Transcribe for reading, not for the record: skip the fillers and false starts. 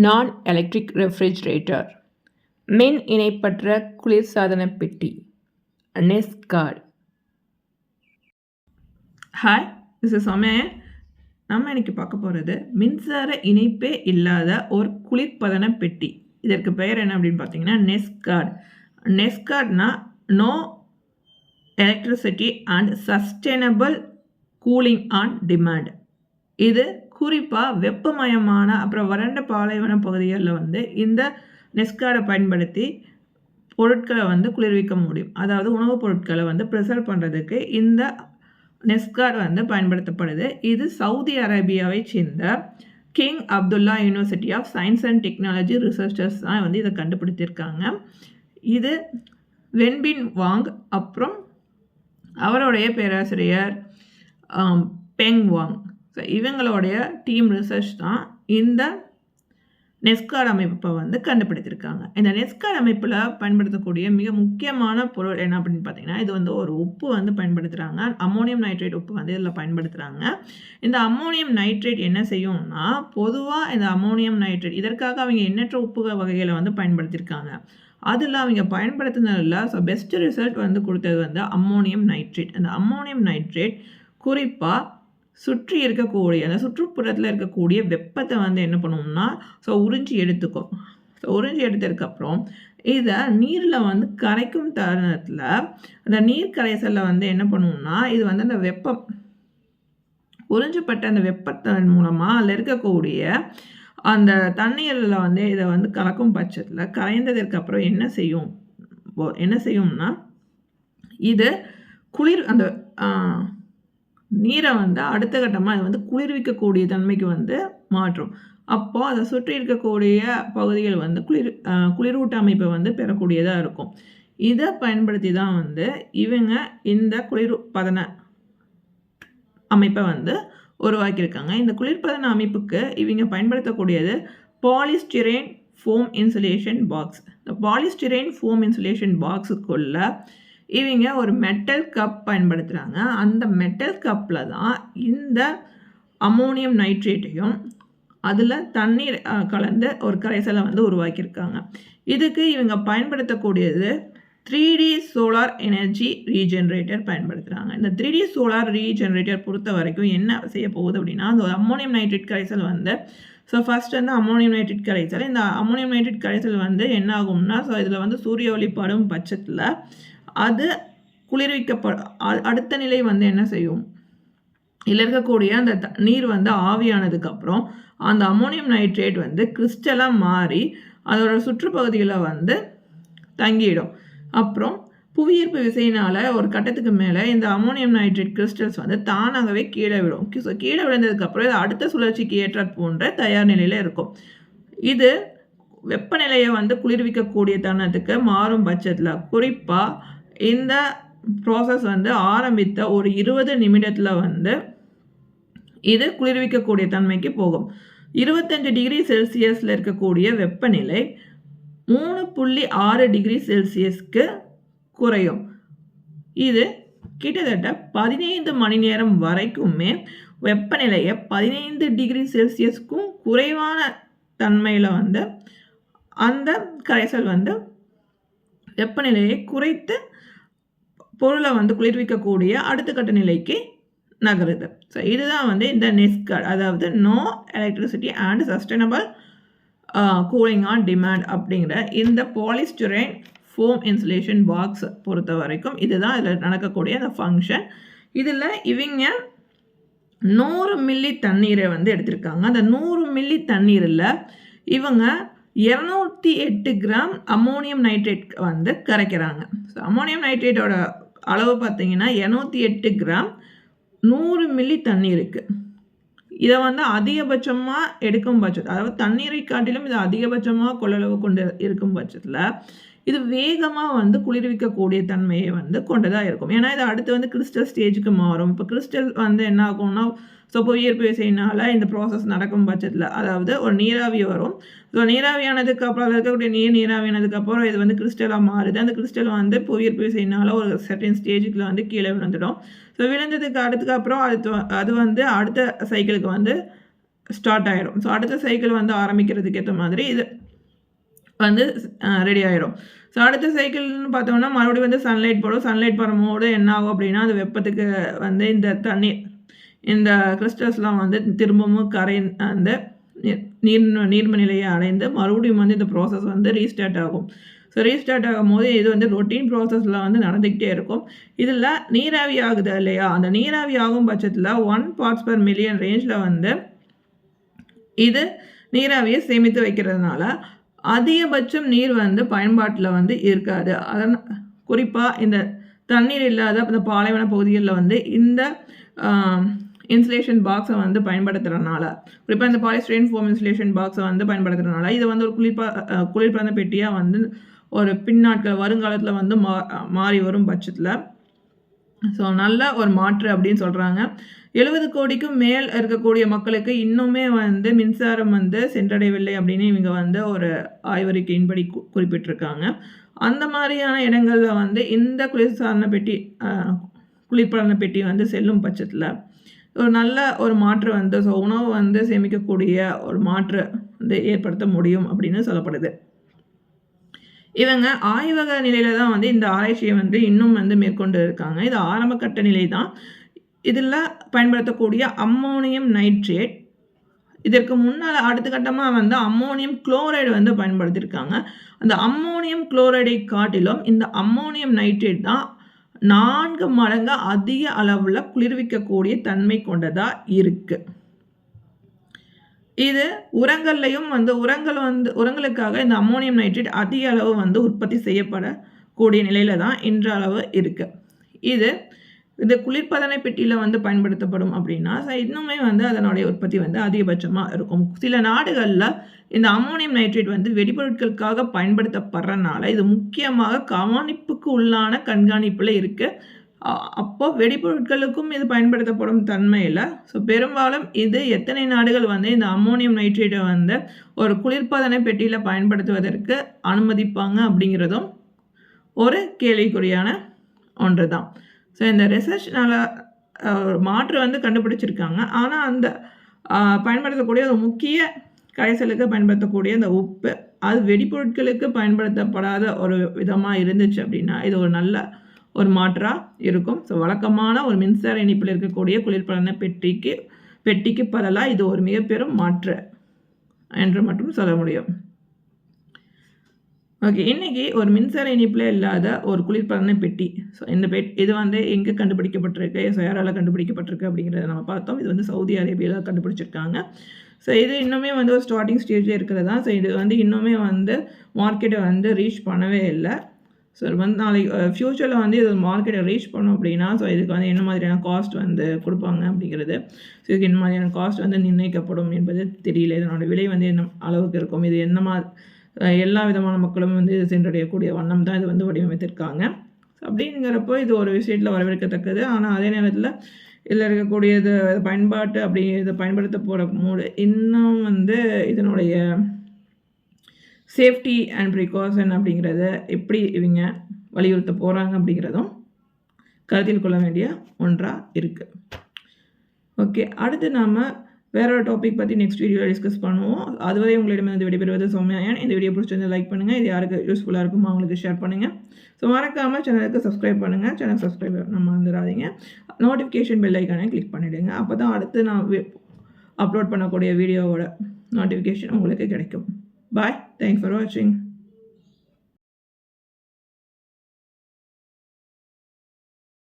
நான் electric refrigerator, மின் இணைப்பற்ற குளிர்சாதன பெட்டி, Nescard. Hi, this is Samayan. நம்ம இன்னைக்கு பார்க்க போகிறது மின்சார இணைப்பே இல்லாத ஒரு குளிர்பதன பெட்டி. இதற்கு பெயர் என்ன அப்படின்னு பார்த்தீங்கன்னா நெஸ்கார்ட். நெஸ்கார்ட்னா no electricity and sustainable cooling on demand. இது குறிப்பாக வெப்பமயமான அப்புறம் வறண்ட பாலைவன பகுதிகளில் இந்த நெஸ்கார்டை பயன்படுத்தி பொருட்களை குளிர்விக்க முடியும். அதாவது உணவுப் பொருட்களை ப்ரிசர்வ் பண்ணுறதுக்கு இந்த நெஸ்கார்ட் பயன்படுத்தப்படுது. இது சவுதி அரேபியாவை சேர்ந்த king Abdullah university of science and technology researchers தான் இதை கண்டுபிடித்திருக்காங்க. இது வென்பின் வாங் அப்புறம் அவருடைய பேராசிரியர் பெங் வாங், ஸோ இவங்களுடைய டீம் ரிசர்ச் தான் இந்த நெஸ்கார்ட் அமைப்பை கண்டுபிடித்திருக்காங்க. இந்த நெஸ்கார்ட் அமைப்பில் பயன்படுத்தக்கூடிய மிக முக்கியமான பொருள் என்ன அப்படின்னு பார்த்தீங்கன்னா, இது ஒரு உப்பு பயன்படுத்துகிறாங்க. அம்மோனியம் நைட்ரேட் உப்பு இதில் பயன்படுத்துகிறாங்க. இந்த அம்மோனியம் நைட்ரேட் என்ன செய்யும்னா, பொதுவாக இந்த அம்மோனியம் நைட்ரேட் இதற்காக அவங்க எண்ணற்ற உப்பு வகைகளை பயன்படுத்தியிருக்காங்க. அதில் அவங்க பயன்படுத்தினதில் பெஸ்ட் ரிசல்ட் கொடுத்தது அம்மோனியம் நைட்ரேட். அந்த அம்மோனியம் நைட்ரேட் குறிப்பாக சுற்றி இருக்கக்கூடிய அந்த சுற்றுப்புறத்தில் இருக்கக்கூடிய வெப்பத்தை என்ன பண்ணுவோம்னா உறிஞ்சி எடுத்துக்கும். உறிஞ்சி எடுத்ததுக்கப்புறம் இதை நீரில் கரைக்கும் தருணத்தில் அந்த நீர் கரைசலில் என்ன பண்ணுவோம்னா இது அந்த வெப்பம் உறிஞ்சப்பட்ட அந்த வெப்பத்தின் மூலமாக அதில் இருக்கக்கூடிய அந்த தண்ணீரில் இதை கலக்கும் பட்சத்தில் கரைந்ததற்கப்புறம் என்ன செய்யும்னா இது குளிர் அந்த நீரை அடுத்த கட்டமாக அது குளிர்விக்கக்கூடிய தன்மைக்கு மாற்றும். அப்போது அதை சுற்றி இருக்கக்கூடிய பகுதிகள் குளிரூட்ட அமைப்பை பெறக்கூடியதாக இருக்கும். இதை பயன்படுத்தி தான் இவங்க இந்த குளிர்பதன அமைப்பை உருவாக்கியிருக்காங்க. இந்த குளிர்பதன அமைப்புக்கு இவங்க பயன்படுத்தக்கூடியது பாலிஸ்டிரைன் ஃபோம் இன்சுலேஷன் பாக்ஸ். இந்த பாலிஸ்டிரைன் ஃபோம் இன்சுலேஷன் பாக்ஸுக்குள்ள இவங்க ஒரு மெட்டல் கப் பயன்படுத்துகிறாங்க. அந்த மெட்டல் கப்பில் தான் இந்த அம்மோனியம் நைட்ரேட்டையும் அதில் தண்ணீர் கலந்து ஒரு கரைசலை உருவாக்கியிருக்காங்க. இதுக்கு இவங்க பயன்படுத்தக்கூடியது 3D சோலார் எனர்ஜி ரீஜென்ரேட்டர் பயன்படுத்துகிறாங்க. இந்த 3D சோலார் ரீஜென்ரேட்டர் பொறுத்த வரைக்கும் என்ன செய்ய போகுது அப்படின்னா, அந்த அம்மோனியம் நைட்ரேட் கரைசல் ஃபர்ஸ்ட் அம்மோனியம் நைட்ரேட் கரைசல். இந்த அம்மோனியம் நைட்ரேட் கரைசல் என்ன ஆகும்னா இதில் சூரிய ஒளி படும் பட்சத்தில் அது அடுத்த நிலை என்ன செய்யும், இதில் இருக்கக்கூடிய அந்த நீர் ஆவியானதுக்கப்புறம் அந்த அம்மோனியம் நைட்ரேட் கிறிஸ்டலாக மாறி அதோட சுற்றுப்பகுதியில் தங்கிடும். அப்புறம் புவியீர்ப்பு விசையினால் ஒரு கட்டத்துக்கு மேலே இந்த அம்மோனியம் நைட்ரேட் கிறிஸ்டல்ஸ் தானாகவே கீழே விடும். கீழே விழுந்ததுக்கப்புறம் இது அடுத்த சுழற்சிக்கு ஏற்ற போன்ற தயார் நிலையில் இருக்கும். இது வெப்பநிலையை குளிர்விக்கக்கூடிய தருணத்துக்கு மாறும் பட்சத்தில் குறிப்பாக இந்த ப்ராசஸ் ஆரம்பித்த ஒரு 20 நிமிடத்தில் இது குளிர்விக்கக்கூடிய தன்மைக்கு போகும். 25 டிகிரி செல்சியஸில் இருக்கக்கூடிய வெப்பநிலை 3.6 டிகிரி செல்சியஸ்க்கு குறையும். இது கிட்டத்தட்ட 15 மணி நேரம் வரைக்குமே வெப்பநிலையை 15 டிகிரி செல்சியஸ்க்கும் குறைவான தன்மையில் அந்த கரைசல் வெப்பநிலையை குறைத்து பொருளை குளிர்விக்கக்கூடிய அடுத்த கட்ட நிலைக்கு நகருது. ஸோ இதுதான் இந்த நெஸ்கார்ட், அதாவது no electricity and sustainable cooling on demand அப்படிங்கிற இந்த பாலிஸ்டிரைன் ஃபோம் இன்சுலேஷன் பாக்ஸ் பொறுத்த வரைக்கும் இதுதான் இதில் நடக்கக்கூடிய அந்த ஃபங்க்ஷன். இதில் இவங்க 100 மில்லி தண்ணீரை எடுத்திருக்காங்க. அந்த 100 மில்லி தண்ணீரில் இவங்க 208 கிராம் அம்மோனியம் நைட்ரேட் கரைக்கிறாங்க. ஸோ அம்மோனியம் நைட்ரேட்டோட அளவு பார்த்தீங்கன்னா 208 கிராம் 100 மில்லி தண்ணீருக்கு. இதை அதிகபட்சமாக எடுக்கும் பட்சத்தில், அதாவது தண்ணீரை காட்டிலும் இது அதிகபட்சமாக கொள்ளளவு கொண்டு இருக்கும் பட்சத்தில் இது வேகமாக குளிர்விக்கக்கூடிய தன்மையை கொண்டதாக இருக்கும். ஏன்னா இது அடுத்து கிறிஸ்டல் ஸ்டேஜுக்கு மாறும். இப்போ கிறிஸ்டல் என்ன ஆகும்னா புவியீர்ப்பு விசையினால் இந்த ப்ராசஸ் நடக்கும் பட்சத்தில், அதாவது ஒரு நீராவி வரும். ஸோ நீராவியானதுக்கு அப்புறம் அதில் இருக்கக்கூடிய நீராவியானதுக்கப்புறம் இது கிறிஸ்டலாக மாறுது. அந்த கிறிஸ்டல் புவியீர்ப்பு விசையினால் ஒரு செர்டன் ஸ்டேஜுக்குள்ள கீழே விழுந்துடும். ஸோ விழுந்ததுக்கு அப்புறம் அது அடுத்த சைக்கிளுக்கு ஸ்டார்ட் ஆயிடும். ஸோ அடுத்த சைக்கிள் வந்து ஆரம்பிக்கிறதுக்கு ஏற்ற மாதிரி இது வந்து ரெடி ஆயிடும். ஸோ அடுத்த சைக்கிள்னு பார்த்தோம்னா மறுபடியும் வந்து சன்லைட் போடும். சன்லைட் படும்போது என்ன ஆகும் அப்படின்னா, அது வெப்பத்துக்கு வந்து இந்த தண்ணீர் இந்த கிறிஸ்டல்ஸ்லாம் வந்து திரும்பவும் அந்த நீர்ம நிலையை அடைந்து மறுபடியும் வந்து இந்த ப்ராசஸ் வந்து ரீஸ்டார்ட் ஆகும். ஸோ ரீஸ்டார்ட் ஆகும்போது இது வந்து ரொட்டீன் ப்ராசஸில் வந்து நடந்துக்கிட்டே இருக்கும். இதில் நீராவி ஆகுது இல்லையா, அந்த நீராவி ஆகும் பட்சத்தில் 1 parts per million ரேஞ்சில் வந்து இது நீராவியை சேமித்து வைக்கிறதுனால அதிகபட்சம் நீர் வந்து பயன்பாட்டில் வந்து இருக்காது. அதன் குறிப்பாக இந்த தண்ணீர் இல்லாத இந்த பாலைவன பகுதிகளில் வந்து இந்த இன்சுலேஷன் பாக்ஸை வந்து பயன்படுத்துகிறதுனால, குறிப்பாக இந்த பாலிஸ்டிரீன் ஃபோம் இன்சுலேஷன் பாக்ஸை வந்து பயன்படுத்துகிறதுனால இது வந்து ஒரு குளிர்பதன பெட்டியாக வந்து ஒரு பின்னாட்கள் வருங்காலத்தில் வந்து மாறி வரும் பட்சத்தில் ஸோ நல்ல ஒரு மாற்று அப்படின்னு சொல்கிறாங்க. 70 கோடிக்கும் மேல் இருக்கக்கூடிய மக்களுக்கு இன்னுமே வந்து மின்சாரம் வந்து சென்றடையவில்லை அப்படின்னு இவங்க வந்து ஒரு ஆய்வறிக்கையின்படி குறிப்பிட்டிருக்காங்க. அந்த மாதிரியான இடங்களில் வந்து இந்த குளிர்பதன பெட்டி வந்து செல்லும் பட்சத்தில் ஒரு நல்ல ஒரு மாற்று வந்து ஸோ உணவு வந்து சேமிக்கக்கூடிய ஒரு மாற்று வந்து ஏற்படுத்த முடியும் அப்படின்னு சொல்லப்படுது. இவங்க ஆய்வக நிலையில் தான் வந்து இந்த ஆராய்ச்சியை வந்து இன்னும் வந்து மேற்கொண்டு இருக்காங்க. இது ஆரம்ப கட்ட நிலை தான். இதில் பயன்படுத்தக்கூடிய அம்மோனியம் நைட்ரேட், இதற்கு முன்னால் அடுத்த கட்டமாக வந்து அம்மோனியம் குளோரைடு வந்து பயன்படுத்தியிருக்காங்க. அந்த அம்மோனியம் குளோரைடை காட்டிலும் இந்த அம்மோனியம் நைட்ரேட் தான் 4 மடங்கு அதிக அளவில் குளிர்விக்கக்கூடிய தன்மை கொண்டதாக இருக்குது. இது உரங்கள்லையும் வந்து உரங்களுக்காக இந்த அம்மோனியம் நைட்ரேட் அதிக அளவு வந்து உற்பத்தி செய்யப்படக்கூடிய நிலையில தான் இன்றளவு இருக்குது. இது குளிர்பதன பெட்டியில் வந்து பயன்படுத்தப்படும் அப்படின்னா இன்னுமே வந்து அதனுடைய உற்பத்தி வந்து அதிகபட்சமாக இருக்கும். சில நாடுகளில் இந்த அம்மோனியம் நைட்ரேட் வந்து வெடிபொருட்களுக்காக பயன்படுத்தப்படுறதுனால இது முக்கியமாக கவனிப்புக்கு உள்ளான கண்காணிப்பில் இருக்குது. அப்போது வெடிபொருட்களுக்கும் இது பயன்படுத்தப்படும் தன்மையில் ஸோ பெரும்பாலும் இது எத்தனை நாடுகள் வந்து இந்த அம்மோனியம் நைட்ரேட்டை வந்து ஒரு குளிர்பதன பெட்டியில் பயன்படுத்துவதற்கு அனுமதிப்பாங்க அப்படிங்கிறதும் ஒரு கேள்விக்குறியான ஒன்று தான். ஸோ இந்த ரிசர்ச்னால் மாற்று வந்து கண்டுபிடிச்சிருக்காங்க. ஆனால் அந்த பயன்படுத்தக்கூடிய ஒரு முக்கிய கரைசலுக்கு பயன்படுத்தக்கூடிய அந்த உப்பு அது வெடிபொருட்களுக்கு பயன்படுத்தப்படாத ஒரு விதமாக இருந்துச்சு அப்படின்னா இது ஒரு நல்ல ஒரு மாற்றாக இருக்கும். ஸோ வழக்கமான ஒரு மின்சார இணைப்பில் இருக்கக்கூடிய குளிர்பதன பெட்டிக்கு பதிலாக இது ஒரு மிக பெரும் மாற்று என்று மட்டும் சொல்ல முடியும். ஓகே, இன்றைக்கி ஒரு மின்சார இணைப்பில் இல்லாத ஒரு குளிர்பதன பெட்டி. ஸோ இந்த இது வந்து எங்கே கண்டுபிடிக்கப்பட்டிருக்கு, ஸோ யாரால் கண்டுபிடிக்கப்பட்டிருக்கு அப்படிங்கிறத நம்ம பார்த்தோம். இது வந்து சவுதி அரேபியாவில் கண்டுபிடிச்சிருக்காங்க. ஸோ இது இன்னுமே வந்து ஒரு ஸ்டார்டிங் ஸ்டேஜில் இருக்கிறது தான். ஸோ இது வந்து இன்னுமே வந்து மார்க்கெட்டை வந்து ரீச் பண்ணவே இல்லை. ஸோ வந்து நாளைக்கு ஃப்யூச்சரில் வந்து இது மார்க்கெட்டை ரீச் பண்ணோம் அப்படின்னா ஸோ இதுக்கு வந்து என்ன மாதிரியான காஸ்ட் வந்து கொடுப்பாங்க அப்படிங்கிறது, ஸோ இதுக்கு என்ன மாதிரியான காஸ்ட் வந்து நிர்ணயிக்கப்படும் என்பது தெரியல. இதனோட விலை வந்து என்ன அளவுக்கு இருக்கும், இது என்ன எல்லா விதமான மக்களும் வந்து சென்றடையக்கூடிய வண்ணம் தான் இது வந்து வடிவமைத்திருக்காங்க. அப்படிங்கிறப்போ இது ஒரு விஷயத்தில் வரவேற்கத்தக்கது. ஆனால் அதே நேரத்தில் இதில் இருக்கக்கூடியது பயன்பாட்டு இதை பயன்படுத்த போகிற மூடு இன்னும் வந்து இதனுடைய சேஃப்டி அண்ட் ப்ரிகாஷன் அப்படிங்கிறத எப்படி இவங்க வலியுறுத்த போகிறாங்க அப்படிங்கிறதும் கருத்தில் கொள்ள வேண்டிய ஒன்றாக இருக்குது. ஓகே, அடுத்து நாம் வேற ஒரு டாபிக் பற்றி நெக்ஸ்ட் வீடியோவில் டிஸ்கஸ் பண்ணுவோம். அதுவரை உங்களிடமிருந்து விடைபெறுவது சௌமியாயன். இந்த வீடியோ பிடிச்சிருந்தா லைக் பண்ணுங்கள். இது யாருக்கு யூஸ்ஃபுல்லாக இருக்குமோ அவங்களுக்கு ஷேர் பண்ணுங்கள். ஸோ மறக்காமல் சேனலுக்கு சப்ஸ்கிரைப் பண்ணுங்கள். சேனல் சப்ஸ்கிரைப் நம்ம வந்துடாதீங்க. நோட்டிஃபிகேஷன் பெல் ஐக்கானே கிளிக் பண்ணிவிடுங்க. அப்போ தான் அடுத்து நான் அப்லோட் பண்ணக்கூடிய வீடியோவோட நோட்டிஃபிகேஷன் உங்களுக்கு கிடைக்கும். Bye. Thanks for watching.